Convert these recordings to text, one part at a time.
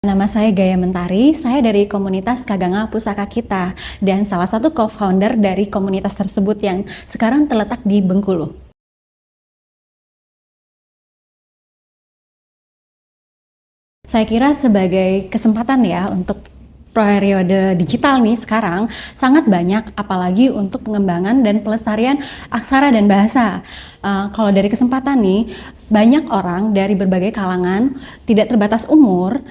Nama saya Gaya Mentari, saya dari komunitas Kaganga Pusaka Kita dan salah satu co-founder dari komunitas tersebut yang sekarang terletak di Bengkulu. Saya kira sebagai kesempatan ya untuk periode digital nih sekarang sangat banyak, apalagi untuk pengembangan dan pelestarian aksara dan bahasa. Kalau dari kesempatan nih, banyak orang dari berbagai kalangan, tidak terbatas umur,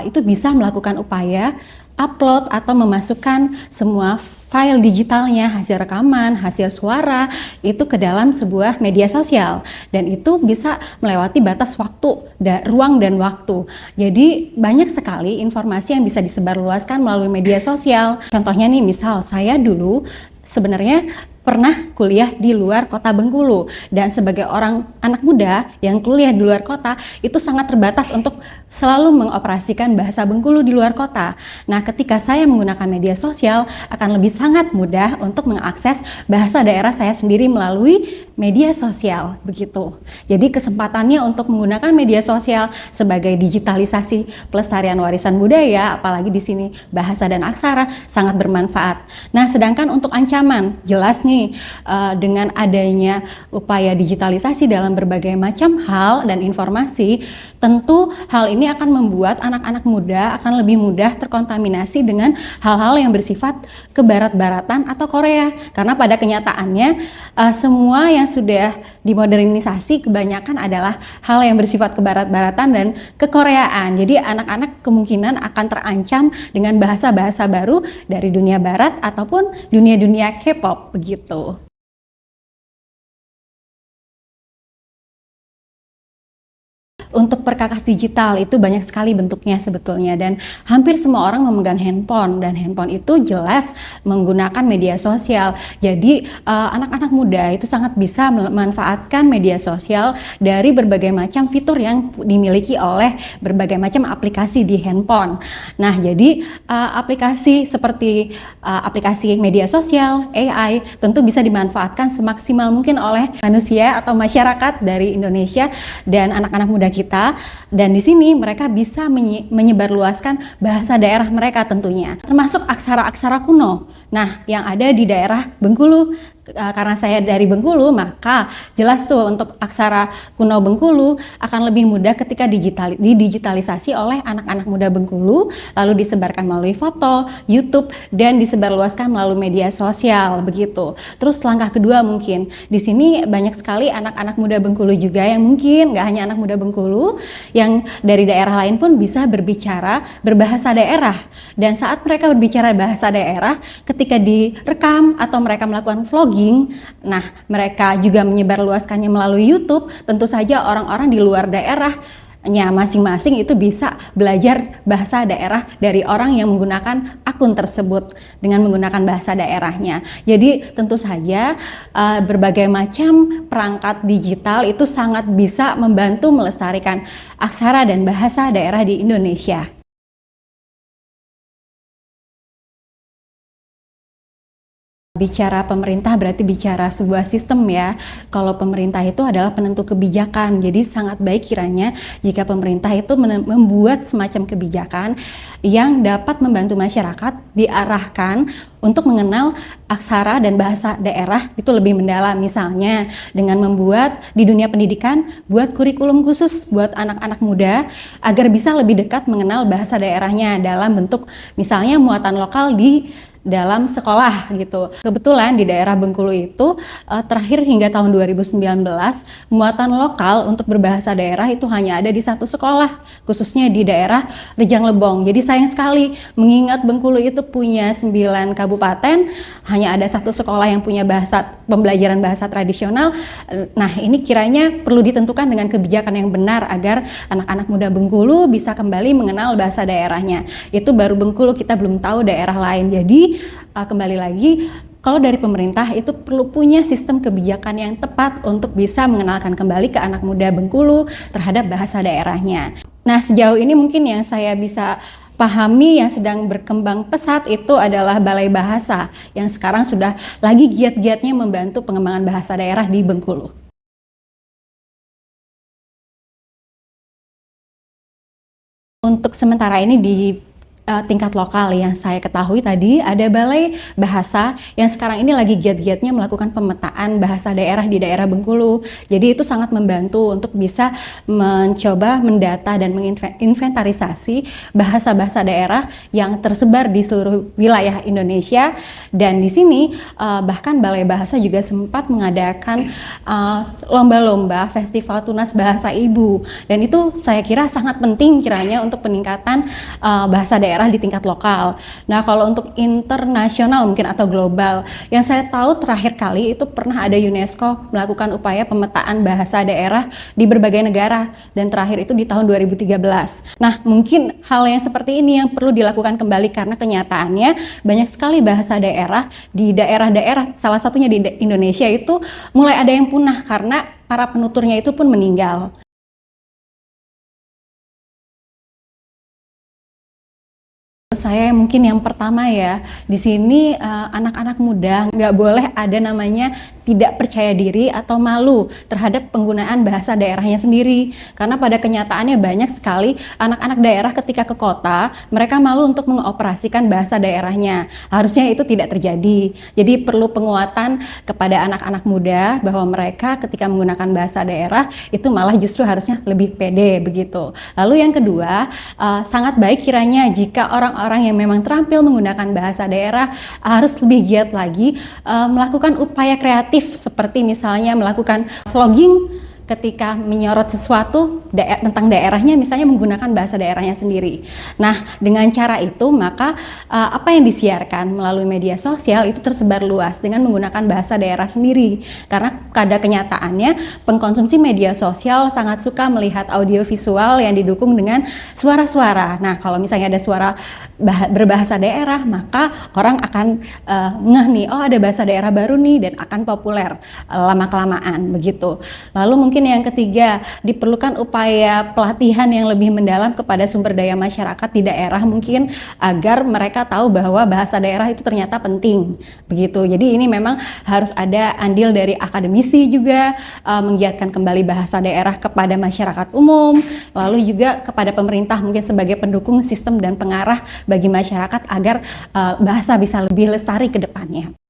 itu bisa melakukan upaya upload atau memasukkan semua file digitalnya, hasil rekaman, hasil suara itu ke dalam sebuah media sosial, dan itu bisa melewati batas waktu, ruang dan waktu. Jadi banyak sekali informasi yang bisa disebarluaskan melalui media sosial. Contohnya nih, misal saya dulu sebenarnya pernah kuliah di luar kota Bengkulu, dan sebagai orang anak muda yang kuliah di luar kota itu sangat terbatas untuk selalu mengoperasikan bahasa Bengkulu di luar kota. Nah, ketika saya menggunakan media sosial akan lebih sangat mudah untuk mengakses bahasa daerah saya sendiri melalui media sosial begitu. Jadi kesempatannya untuk menggunakan media sosial sebagai digitalisasi pelestarian warisan budaya, apalagi di sini bahasa dan aksara, sangat bermanfaat. Nah, sedangkan untuk ancaman, jelas nih dengan adanya upaya digitalisasi dalam berbagai macam hal dan informasi, tentu hal ini akan membuat anak-anak muda akan lebih mudah terkontaminasi dengan hal-hal yang bersifat kebarat-baratan atau Korea, karena pada kenyataannya semua yang sudah dimodernisasi kebanyakan adalah hal yang bersifat kebarat-baratan dan kekoreaan. Jadi anak-anak kemungkinan akan terancam dengan bahasa-bahasa baru dari dunia barat ataupun dunia-dunia K-pop begitu. Untuk perkakas digital itu banyak sekali bentuknya sebetulnya, dan hampir semua orang memegang handphone, dan handphone itu jelas menggunakan media sosial. Jadi anak-anak muda itu sangat bisa memanfaatkan media sosial dari berbagai macam fitur yang dimiliki oleh berbagai macam aplikasi di handphone. Nah, jadi aplikasi seperti aplikasi media sosial, AI tentu bisa dimanfaatkan semaksimal mungkin oleh manusia atau masyarakat dari Indonesia dan anak-anak muda kita, dan di sini mereka bisa menyebarluaskan bahasa daerah mereka tentunya, termasuk aksara-aksara kuno. Nah, yang ada di daerah Bengkulu, karena saya dari Bengkulu, maka jelas tuh untuk aksara kuno Bengkulu akan lebih mudah ketika didigitalisasi oleh anak-anak muda Bengkulu, lalu disebarkan melalui foto, YouTube, dan disebarluaskan melalui media sosial begitu. Terus langkah kedua, mungkin di sini banyak sekali anak-anak muda Bengkulu juga yang mungkin nggak hanya anak muda Bengkulu, yang dari daerah lain pun bisa berbicara berbahasa daerah, dan saat mereka berbicara bahasa daerah ketika direkam atau mereka melakukan vlogging, nah mereka juga menyebarluaskannya melalui YouTube, tentu saja orang-orang di luar daerahnya masing-masing itu bisa belajar bahasa daerah dari orang yang menggunakan akun tersebut dengan menggunakan bahasa daerahnya. Jadi tentu saja berbagai macam perangkat digital itu sangat bisa membantu melestarikan aksara dan bahasa daerah di Indonesia. Bicara pemerintah berarti bicara sebuah sistem ya. Kalau pemerintah itu adalah penentu kebijakan, jadi sangat baik kiranya jika pemerintah itu membuat semacam kebijakan yang dapat membantu masyarakat diarahkan untuk mengenal aksara dan bahasa daerah itu lebih mendalam. Misalnya dengan membuat di dunia pendidikan, buat kurikulum khusus buat anak-anak muda agar bisa lebih dekat mengenal bahasa daerahnya dalam bentuk misalnya muatan lokal di dalam sekolah gitu. Kebetulan di daerah Bengkulu itu terakhir hingga tahun 2019 muatan lokal untuk berbahasa daerah itu hanya ada di satu sekolah, khususnya di daerah Rejang Lebong. Jadi sayang sekali mengingat Bengkulu itu punya 9 kabupaten, hanya ada satu sekolah yang punya pembelajaran bahasa tradisional. Nah, ini kiranya perlu ditentukan dengan kebijakan yang benar agar anak-anak muda Bengkulu bisa kembali mengenal bahasa daerahnya. Itu baru Bengkulu, kita belum tahu daerah lain. Jadi kembali lagi, kalau dari pemerintah itu perlu punya sistem kebijakan yang tepat untuk bisa mengenalkan kembali ke anak muda Bengkulu terhadap bahasa daerahnya. Nah, sejauh ini mungkin yang saya bisa pahami yang sedang berkembang pesat itu adalah Balai Bahasa yang sekarang sudah lagi giat-giatnya membantu pengembangan bahasa daerah di Bengkulu. untuk sementara ini di tingkat lokal yang saya ketahui tadi ada Balai Bahasa yang sekarang ini lagi giat-giatnya melakukan pemetaan bahasa daerah di daerah Bengkulu. Jadi itu sangat membantu untuk bisa mencoba mendata dan menginventarisasi bahasa-bahasa daerah yang tersebar di seluruh wilayah Indonesia. Dan di sini bahkan Balai Bahasa juga sempat mengadakan lomba-lomba festival tunas bahasa ibu, dan itu saya kira sangat penting kiranya untuk peningkatan bahasa daerah di tingkat lokal. Nah, kalau untuk internasional mungkin atau global, yang saya tahu terakhir kali itu pernah ada UNESCO melakukan upaya pemetaan bahasa daerah di berbagai negara, dan terakhir itu di tahun 2013. Nah, mungkin hal yang seperti ini yang perlu dilakukan kembali karena kenyataannya banyak sekali bahasa daerah di daerah-daerah, salah satunya di Indonesia itu mulai ada yang punah karena para penuturnya itu pun meninggal. Saya mungkin yang pertama ya, di sini anak-anak muda nggak boleh ada namanya tidak percaya diri atau malu terhadap penggunaan bahasa daerahnya sendiri. Karena pada kenyataannya banyak sekali anak-anak daerah ketika ke kota, mereka malu untuk mengoperasikan bahasa daerahnya. Harusnya itu tidak terjadi. Jadi perlu penguatan kepada anak-anak muda bahwa mereka ketika menggunakan bahasa daerah itu malah justru harusnya lebih pede begitu. Lalu yang kedua, sangat baik kiranya jika orang-orang yang memang terampil menggunakan bahasa daerah harus lebih giat lagi melakukan upaya kreatif seperti misalnya melakukan vlogging ketika menyorot sesuatu tentang daerahnya, misalnya menggunakan bahasa daerahnya sendiri. Nah, dengan cara itu maka apa yang disiarkan melalui media sosial itu tersebar luas dengan menggunakan bahasa daerah sendiri. Karena pada kenyataannya pengkonsumsi media sosial sangat suka melihat audio visual yang didukung dengan suara-suara. Nah, kalau misalnya ada suara berbahasa daerah, maka orang akan ngeh nih, oh ada bahasa daerah baru nih, dan akan populer lama-kelamaan begitu. Lalu mungkin yang ketiga, diperlukan upaya pelatihan yang lebih mendalam kepada sumber daya masyarakat di daerah mungkin agar mereka tahu bahwa bahasa daerah itu ternyata penting begitu. Jadi ini memang harus ada andil dari akademisi juga menggiatkan kembali bahasa daerah kepada masyarakat umum, lalu juga kepada pemerintah mungkin sebagai pendukung sistem dan pengarah bagi masyarakat agar bahasa bisa lebih lestari ke depannya.